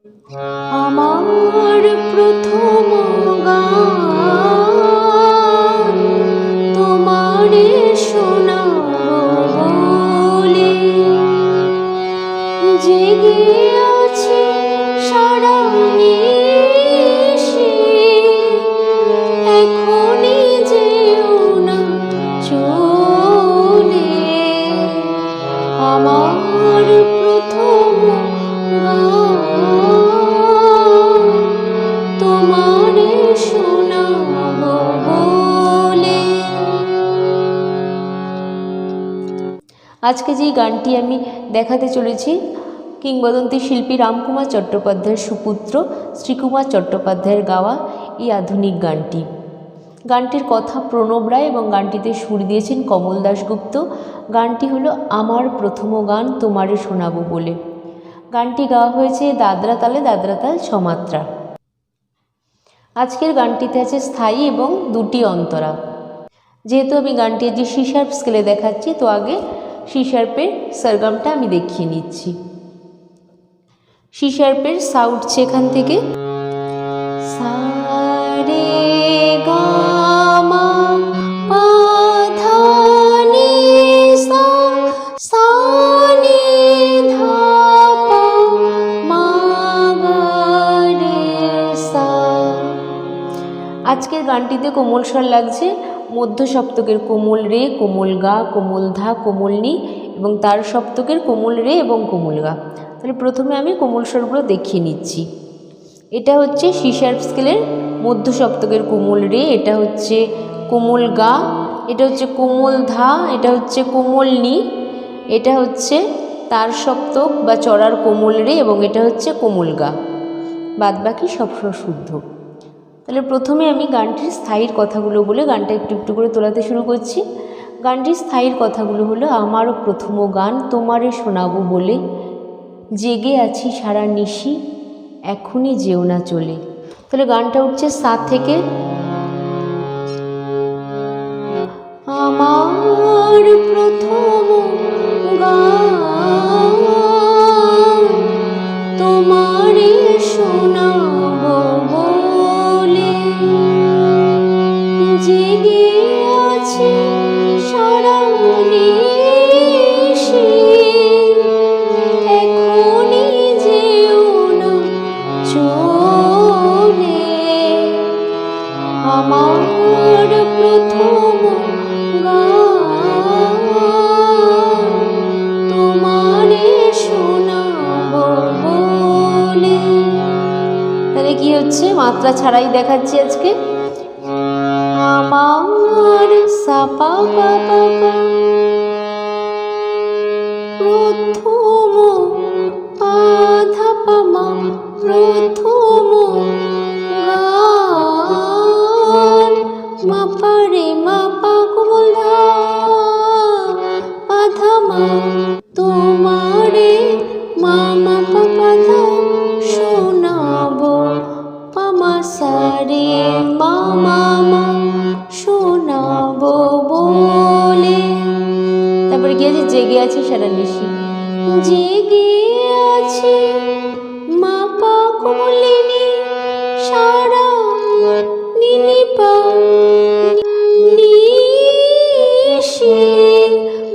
আমার প্রথম গান তোমারে শোনাবো বলে, জেগে আছি সারা নিশি, এখনই যেও না চলে। আমার প্রথম তোমারে শোনাবো বলে। আজকে যে গানটি আমি দেখাতে চলেছি কিংবদন্তি শিল্পী রামকুমার চট্টোপাধ্যায়ের সুপুত্র শ্রীকুমার চট্টোপাধ্যায়ের গাওয়া এই আধুনিক গানটি। গানটির কথা প্রণব রায় এবং গানটিতে সুর দিয়েছেন কমল দাশগুপ্ত। গানটি হলো আমার প্রথম গান তোমারে শোনাবো বলে। গানটি গাওয়া হয়েছে দাদরা তালে, দাদরা তাল ছমাত্রা। আজকের গানটিতে আছে স্থায়ী এবং দুটি অন্তরা। যেহেতু আমি গানটি যে সি শার্প স্কেলে দেখাচ্ছি, তো আগে সি শার্পের সরগমটা আমি দেখিয়ে নিচ্ছি। সি শার্পের সা উঠছে এখান থেকে, সা রে গা মা পা ধা নি সা, সা নি ধা পা মা গা রে সা। আজকের গানটিতে কোমল স্বর লাগছে, মধ্য সপ্তকের কোমল রে, কোমল গা, কোমল ধা, কোমল নি এবং তার সপ্তকের কোমল রে এবং কোমল গা। তাহলে প্রথমে আমি কোমল স্বরগুলো দেখিয়ে নিচ্ছি। এটা হচ্ছে সি শার্প স্কেলের মধ্য সপ্তকের কোমল রে, এটা হচ্ছে কোমল গা, এটা হচ্ছে কোমল ধা, এটা হচ্ছে কোমল নি, এটা হচ্ছে তার সপ্তক বা চড়ার কোমল রে এবং এটা হচ্ছে কোমল গা। বাদ বাকি সব স্বর শুদ্ধ। তাহলে প্রথমে আমি গানটির স্থায়ীর কথাগুলো বলে গানটা একটু একটু করে তোলাতে শুরু করছি। গানটির স্থায়ীর কথাগুলো হলো, আমারও প্রথম গান তোমারে শোনাবো বলে, জেগে আছি সারা নিশি, এখনই যেও না চলে। তাহলে গানটা উঠছে সা থেকে, আমার প্রথম গান তোমারে শোনাবো বলে, জেগে আছি সারা নিশি, এখনই যেও না চলে। আমার প্রথম গান তোমারে শোনাবো বলে। তাহলে কি হচ্ছে, মাত্রা ছাড়াই দেখাচ্ছি আজকে। আমার সা পা পা পা পা, প্রথম পা ধা পা মা, প্রথম গান, মা পা রে মা পা কোমল ধা, পা ধা মা, তোমারে মা মা পা পা ধা শোনাবো, পা মা সা রে মা মা মা শোনাবো বলে। তারপরে কি আছে, জেগে আছি সারা নিশি, জেগে আছি মা পা কোমলিনী সারা নিনি পা নিশি,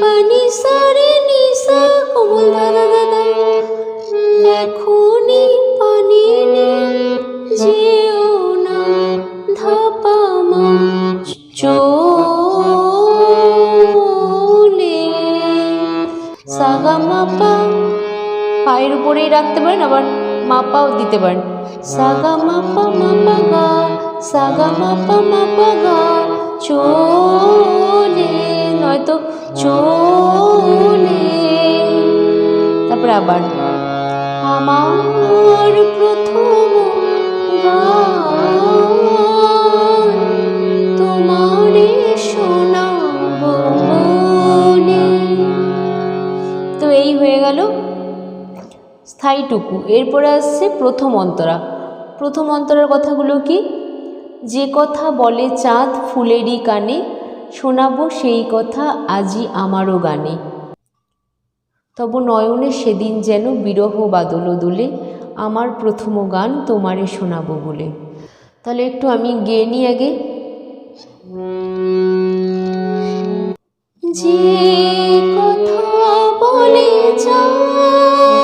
পানি সারে নিসা কোমল দাদা দাদা, এখনই পানি নি যেও না ধা পা মা চলে। সা গা মা পা, পায়ের উপরেই রাখতে পারেন, আবার মা পাও দিতে পারেন। সা গা মা পা গা, সা গা মা পা গা চলে, নয়তো চলে। তারপরে আবার আমার প্রথম গান তোমারে শোনাবো বলে। তো এই হয়ে গেল স্থায়ীটুকু। এরপরে আসছে প্রথম অন্তরা। প্রথম অন্তরার কথাগুলো কি, যে কথা বলে চাঁদ ফুলেরই কানে, শোনাবো সেই কথা আজি আমারও গানে। তব নয়নে সেদিন যেন বিরহ বাদল দোলে, আমার প্রথম গান তোমারে শোনাবো বলে। তাহলে একটু আমি গেয়ে নিই আগে। যে কথা বলে যায়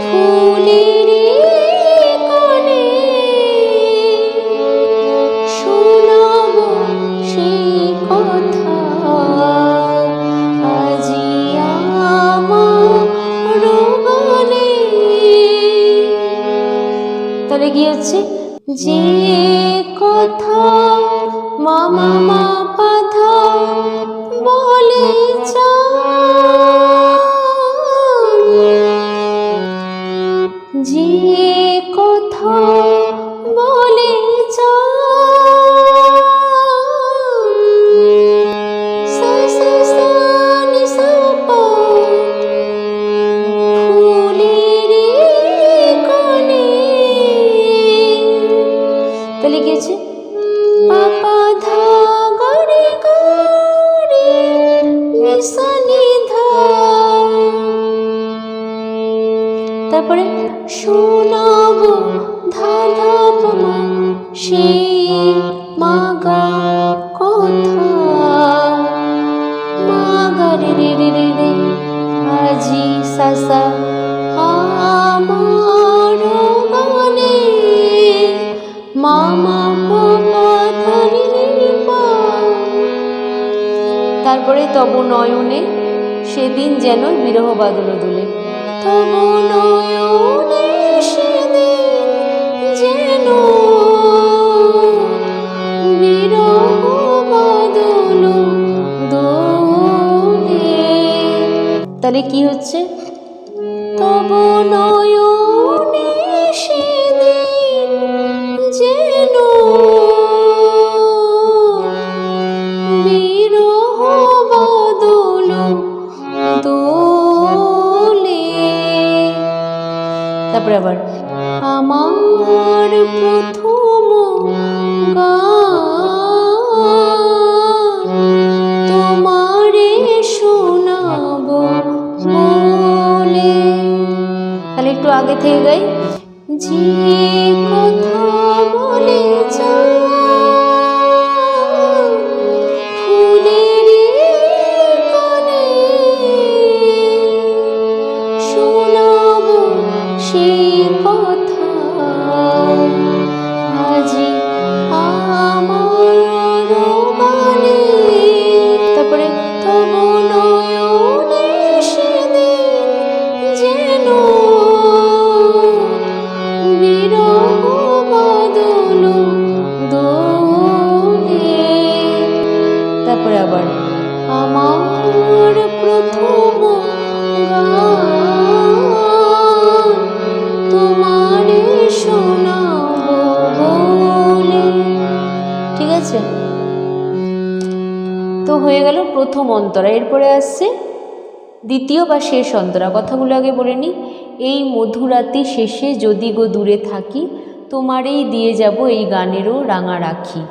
ফুলের কানে শোনাবো সেই কথা আজি আমার গানে। তাহলে কি হচ্ছে? যে কথা মামা মা পাধা বলে যে কথা বলে তাহলে কি আছে? পাপা ধা গরে গরে নিসানি ধা। তারপরে শোনাবো ধা ধা পামা সেই মাগা কথা মাগা রে রে রে রে রে আজি সাসা আমার গানে মামা পাপা ধানি পা। তারপরে তব নয়নে সেদিন যেন বিরহ বাদল দোলে। তব নয়নে সেদিন যেন বিরহ বাদল দোলে। তাহলে কি হচ্ছে? তব নয়নে সেদিন যেন বিরহ বাদল দোলে। তারপরে আবার আমার প্রথম গান তোমারে শোনাবো বলে। তাহলে একটু আগে থেকে গাই। যে কথা বলে যায় ফুলের কানে শোনাবো সেই কথা আজি আমার গানে। তারপরে তব নয়নে সেদিন যেন বিরহ বাদল দোলে। তারপরে আবার আমার প্রথম গান তোমারে শোনাবো বলে। ঠিক আছে? তো হয়ে গেল প্রথম অন্তরা। এরপরে আসছে দ্বিতীয় বা শেষ অন্তরা। কথাগুলো আগে বলে নিই। এই মধুরাতি শেষে যদি গো দূরে থাকি তোমারেই দিয়ে যাব এই গানেরও রাঙা রাখি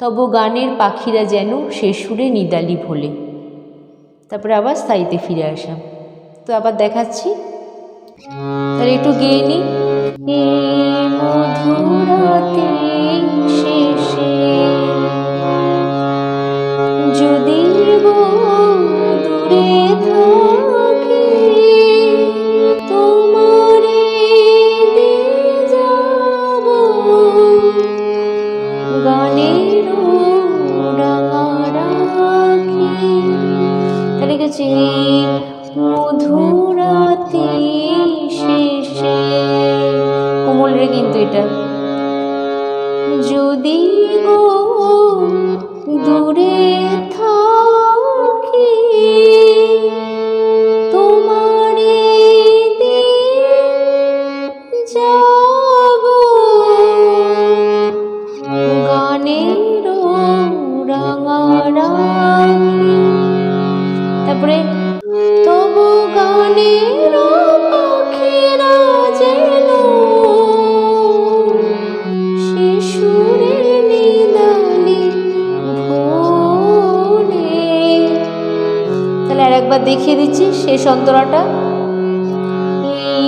তব গানের পাখিরা যেন সে সুরে নিদালি ভোলে। তারপরে আবার স্থায়ীতে ফিরে আসা। তো আবার দেখাচ্ছি। তাহলে একটু গেয়ে নিই। এই মধুরাতি শেষে যদি গো দূরে থাকি তোমারে দিয়ে যাব গানের রাঙা রাখি। তাহলে গেছে মধুরাতি শেষে কোমল রে কিন্তু এটা। যদি গো দূরে থাকি তোমারে দিয়ে যাব গানের রাঙা রাখি। তারপরে তবু গানের পাখিরা যেন শিশুরে নিদানি ভোলে। তাহলে আর একবার দেখিয়ে দিচ্ছি শেষ অন্তরাটা। এই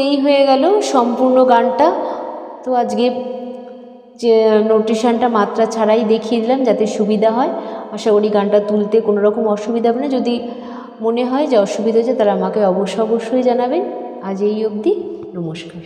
এই হয়ে গেল সম্পূর্ণ গানটা। তো আজকে যে নোটেশনটা মাত্রা ছাড়াই দেখিয়ে দিলাম যাতে সুবিধা হয়। আশা করি গানটা তুলতে কোনো রকম অসুবিধা হবে না। যদি মনে হয় যে অসুবিধা হচ্ছে তাহলে আমাকে অবশ্যই জানাবেন। আজ এই অবধি, নমস্কার।